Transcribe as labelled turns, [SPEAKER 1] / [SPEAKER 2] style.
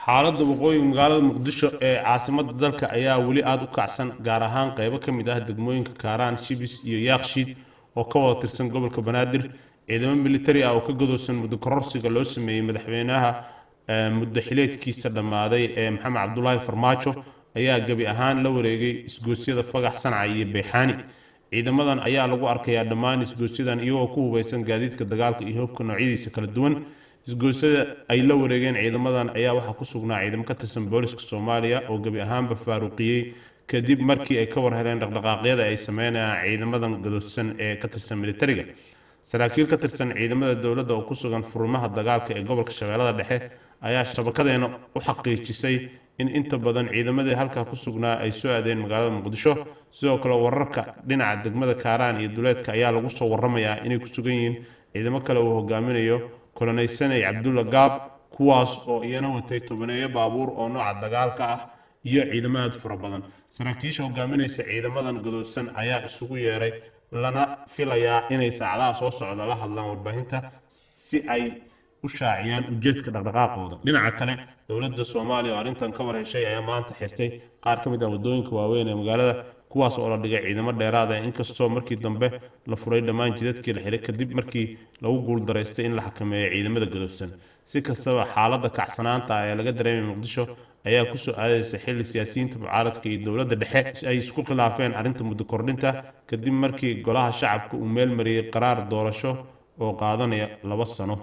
[SPEAKER 1] xaaladda waqooyiga magaalada muqdisho ee caasimadda dalka ayaa weli aad u kacsan gaar ahaan qaybo ka mid ah degmooyinka kaaraan shibis iyo yaaqshiid oo ka wada tirsan gobolka banaadir ciidamo militari ah oo ka gadoosan muddo kororsiga loo sameeyey madaxweynaha muddo xileedkiisa dhammaaday ee maxamed cabdulaahi farmaajo ayaa gebi ahaan la wareegay isgoosyada fagax sanca iyo beexaani ciidamadan ayaa lagu arkayaa dhammaan isgoosyadan iyagoo ku hubeysan gaadiidka dagaalka iyo hubka noocyadiisa kala duwan isgoosyada ay la wareegeen ciidamadan ayaa waxaa ku sugnaa ciidamo ka tirsan booliska Soomaaliya oo gabi ahaanba faaruqiyay kadib markii ay ka war heleen dhaqdhaqaaqyada ay sameynayaan ciidamadan gadoodsan ee ka tirsan militariga saraakiil ka tirsan ciidamada dowladda oo ku sugan furmaha dagaalka ee gobolka Shabeellada Dhexe ayaa shabakadeena u xaqiijisay in inta badan ciidamadii halka ku sugnaa ay soo aadeen magaalada Muqdisho sidoo kale wararka dhinaca degmada Kaaraan iyo duleedka ayaa lagu soo waramayaa inay ku sugan yihiin ciidamo kale oo hogaaminayo kolonaysanay Cabdulla Gaab kuwaas oo iyana watay tobaneeyo baabuur oo nooca dagaalka ah iyo ciidamada fara badan saraakiisha hogaaminaysa ciidamadan gadoodsan ayaa isugu yeeray lana filayaa inay saacadaha soo socda la hadlaan warbaahinta si ay u shaaciyaan ujeedka dhaqdhaqaaqooda dhinaca kale dowladda Soomaaliya oo arrintan ka war heshay ayaa maanta xirtay qaar ka mid ah wadooyinka waaweyn ee magaalada kuwaas oo la dhigay ciidamo dheeraad ah inkastoo markii dambe la furay dhammaan jidadkii la xiray kadib markii lagu guuldareystay in la xakameeyo ciidamada gadoodsan si kastaba xaaladda kacsanaanta ee laga dareemay Muqdisho ayaa ku soo aadaysa xilli siyaasiyiinta mucaaradka iyo dowladda dhexe ay isku khilaafeen arrinta muddo kordhinta kadib markii golaha shacabka uu meel mariyay qaraar doorasho oo qaadanaya 2 sano